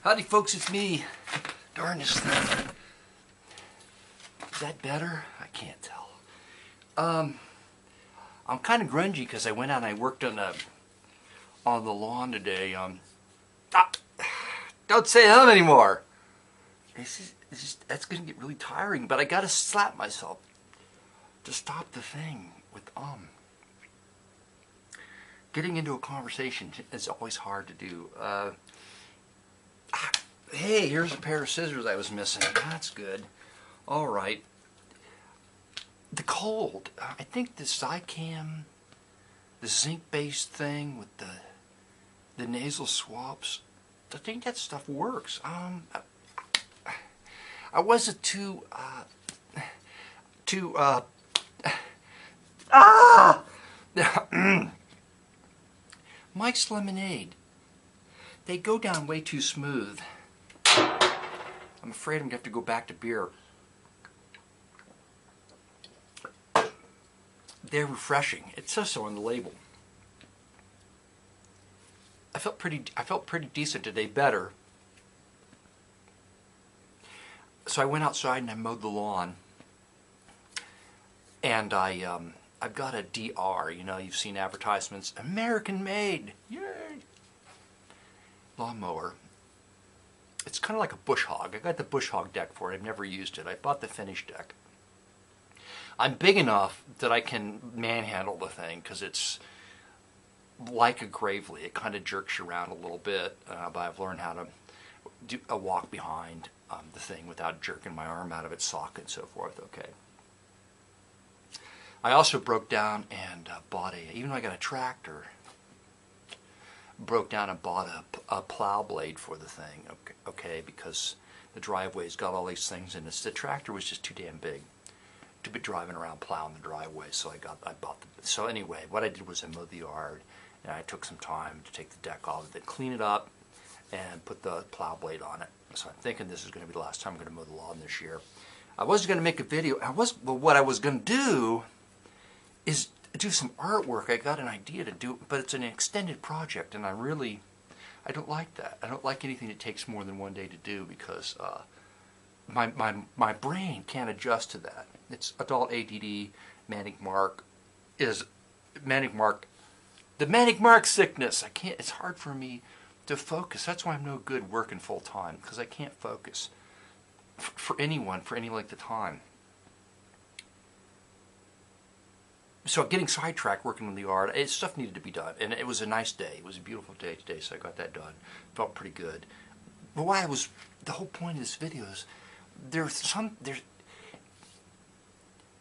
Howdy folks, it's me. Darn this thing. Is that better? I can't tell. I'm kind of grungy because I went out and I worked on the lawn today. Don't say anymore. That's going to get really tiring, but I got to slap myself to stop the thing with Getting into a conversation is always hard to do. Hey, here's a pair of scissors I was missing. That's good. All right. The cold. I think the Zicam, the zinc-based thing with the nasal swabs, I think that stuff works. I wasn't too Mike's Lemonade. They go down way too smooth. I'm afraid I'm going to have to go back to beer. They're refreshing. It says so on the label. I felt pretty decent today, better. So I went outside and I mowed the lawn. And I've got a DR, you know, you've seen advertisements, American made, yay! Lawnmower. It's kind of like a bush hog. I got the bush hog deck for it. I've never used it. I bought the finished deck. I'm big enough that I can manhandle the thing because it's like a Gravely. It kind of jerks you around a little bit, but I've learned how to do a walk behind the thing without jerking my arm out of its socket and so forth. Okay. I also broke down and bought even though I got a tractor, broke down and bought a plow blade for the thing, okay, because the driveway's got all these things in it. The tractor was just too damn big to be driving around plowing the driveway, so I bought the, so anyway, what I did was I mowed the yard, and I took some time to take the deck off of it, clean it up, and put the plow blade on it. So I'm thinking this is going to be the last time I'm going to mow the lawn this year. I wasn't going to make a video, well, what I was going to do is do some artwork. I got an idea to do, but it's an extended project, and I don't like that. I don't like anything that takes more than one day to do because my brain can't adjust to that. It's adult ADD, Manic Mark, the Manic Mark sickness. I can't. It's hard for me to focus. That's why I'm no good working full time, because I can't focus for anyone for any length of time. So getting sidetracked working on the yard, stuff needed to be done, and it was a nice day. It was a beautiful day today, so I got that done. Felt pretty good. But the whole point of this video is,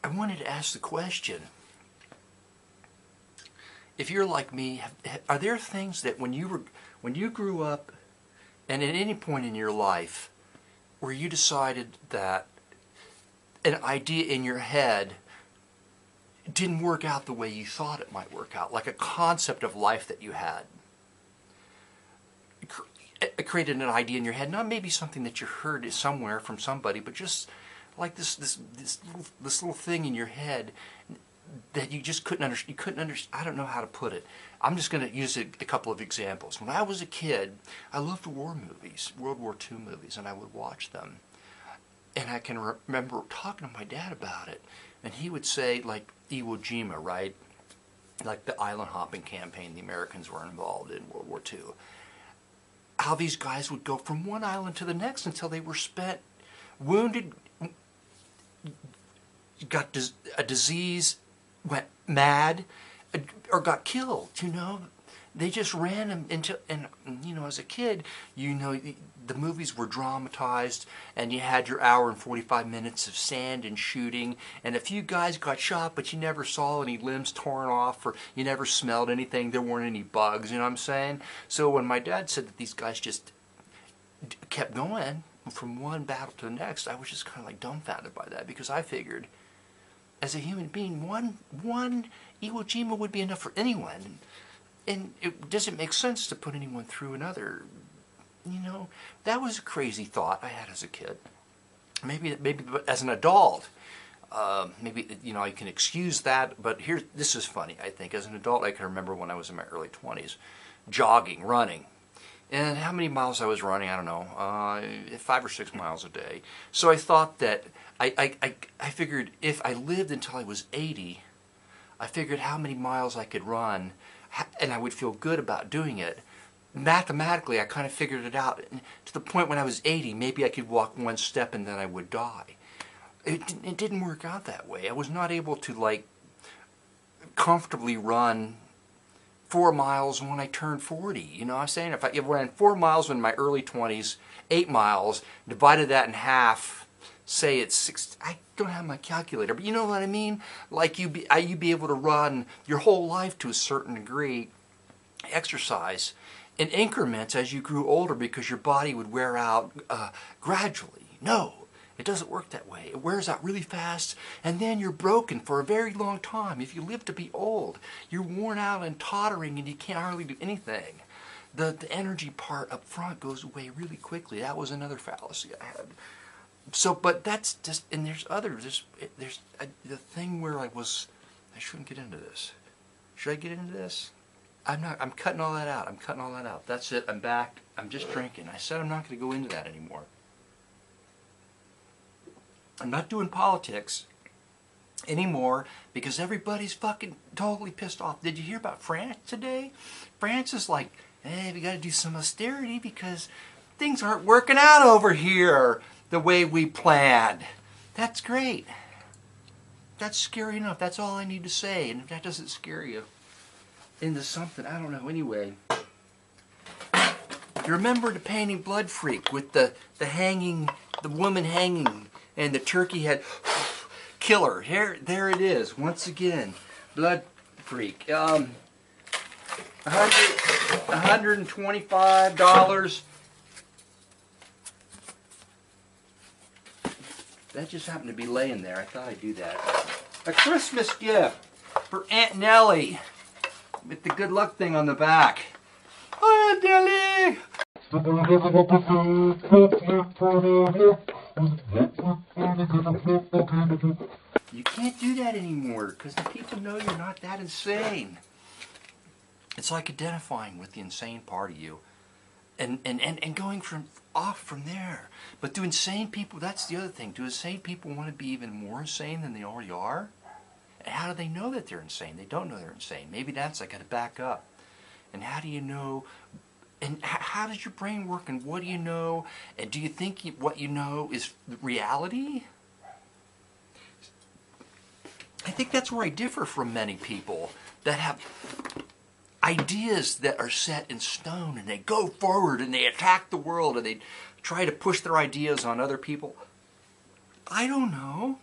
I wanted to ask the question, if you're like me, are there things that when you grew up, and at any point in your life, where you decided that an idea in your head didn't work out the way you thought it might work out, like a concept of life that you had. It created an idea in your head, not maybe something that you heard somewhere from somebody, but just like this little thing in your head that you just couldn't understand. You couldn't understand. I don't know how to put it. I'm just going to use a couple of examples. When I was a kid, I loved war movies, World War II movies, and I would watch them. And I can remember talking to my dad about it, and he would say, like, Iwo Jima, right? Like the island hopping campaign the Americans were involved in World War II. How these guys would go from one island to the next until they were spent, wounded, got a disease, went mad, or got killed, you know? They just ran them into, and you know, as a kid, you know, the movies were dramatized, and you had your hour and 45 minutes of sand and shooting, and a few guys got shot, but you never saw any limbs torn off, or you never smelled anything, there weren't any bugs, you know what I'm saying? So when my dad said that these guys just kept going from one battle to the next, I was just kind of like dumbfounded by that, because I figured, as a human being, one Iwo Jima would be enough for anyone. And it doesn't make sense to put anyone through another. You know, that was a crazy thought I had as a kid. Maybe as an adult, maybe, you know, I can excuse that. But this is funny, I think. As an adult, I can remember when I was in my early 20s, jogging, running. and how many miles I was running, I don't know, 5 or 6 miles a day. So I thought that, I figured if I lived until I was 80, I figured how many miles I could run, and I would feel good about doing it. Mathematically, I kind of figured it out. To the point when I was 80, maybe I could walk one step and then I would die. It didn't work out that way. I was not able to, like, comfortably run 4 miles when I turned 40. You know what I'm saying? If I ran 4 miles in my early 20s, 8 miles, divided that in half, say it's 6, I don't have my calculator, but you know what I mean? Like you'd be able to run your whole life to a certain degree, exercise, in increments as you grew older because your body would wear out gradually. No. It doesn't work that way. It wears out really fast, and then you're broken for a very long time. If you live to be old, you're worn out and tottering, and you can't hardly do anything. The energy part up front goes away really quickly. That was another fallacy I had. So, but that's just, and there's others. There's the thing where I shouldn't get into this. Should I get into this? I'm not. I'm cutting all that out. I'm cutting all that out. That's it. I'm back. I'm just drinking. I said I'm not going to go into that anymore. I'm not doing politics anymore because everybody's fucking totally pissed off. Did you hear about France today? France is like, hey, we got to do some austerity because things aren't working out over here the way we planned. That's great. That's scary enough. That's all I need to say. And if that doesn't scare you into something, I don't know. Anyway, you remember the painting Blood Freak with the hanging, the woman hanging, and the turkey head killer. There it is. Once again, Blood Freak. $125. That just happened to be laying there. I thought I'd do that. A Christmas gift for Aunt Nellie with the good luck thing on the back. Hi, Aunt Nellie! You can't do that anymore because the people know you're not that insane. It's like identifying with the insane part of you and going off from there. But do insane people, that's the other thing, do insane people want to be even more insane than they already are? And how do they know that they're insane? They don't know they're insane. Maybe that's, I got to back up. And how do you know? And how does your brain work, and what do you know? And do you think what you know is reality? I think that's where I differ from many people that have ideas that are set in stone, and they go forward and they attack the world and they try to push their ideas on other people. I don't know.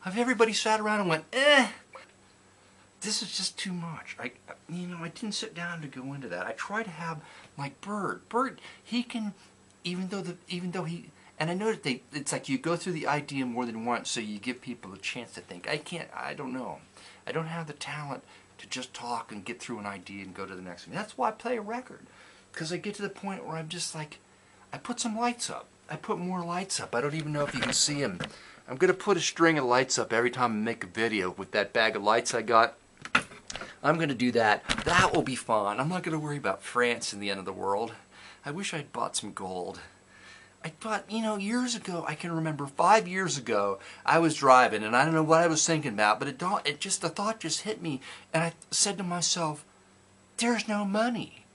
Have everybody sat around and went, this is just too much. I didn't sit down to go into that. I try to have like Bert. Bert, he can, even though he, and I know that it's like you go through the idea more than once, so you give people a chance to think. I don't know. I don't have the talent to just talk and get through an idea and go to the next one. That's why I play a record, because I get to the point where I'm just like, I put some lights up. I put more lights up. I don't even know if you can see them. I'm going to put a string of lights up every time I make a video with that bag of lights I got. I'm going to do that. That will be fun. I'm not going to worry about France and the end of the world. I wish I'd bought some gold. I thought, years ago, I can remember 5 years ago, I was driving, and I don't know what I was thinking about, but the thought just hit me, and I said to myself, there's no money.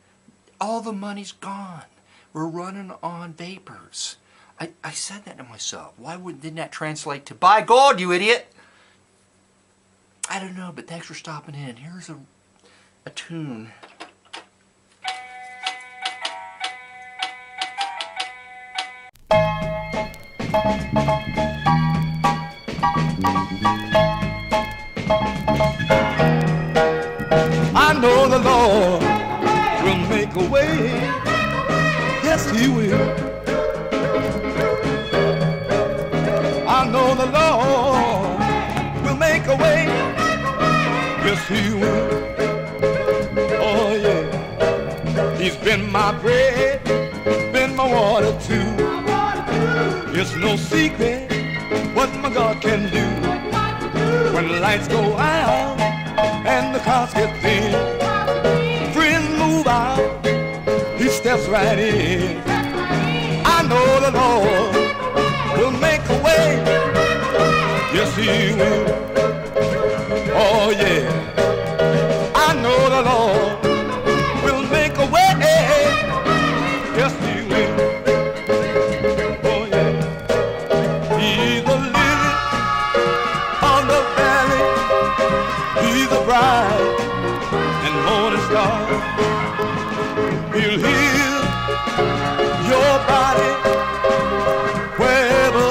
All the money's gone. We're running on vapors. I said that to myself. Didn't that translate to, buy gold, you idiot? I don't know, but thanks for stopping in. Here's a tune. I know the Lord will make a way. Yes, He will. I know the Lord will make a way. Yes, He will. Oh, yeah. He's been my bread, been my water too. It's no secret what my God can do. When the lights go out and the cars get thin, friends move out, He right in. I know the Lord will make a way. Yes, He will. Oh yeah. I know the Lord will make a way. Yes, He will. Oh yeah. He's the lily of the valley. He's the bright and morning star. He'll heal your body wherever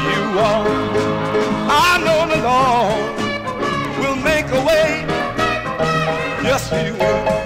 you are. I know the Lord will make a way. Yes, He will.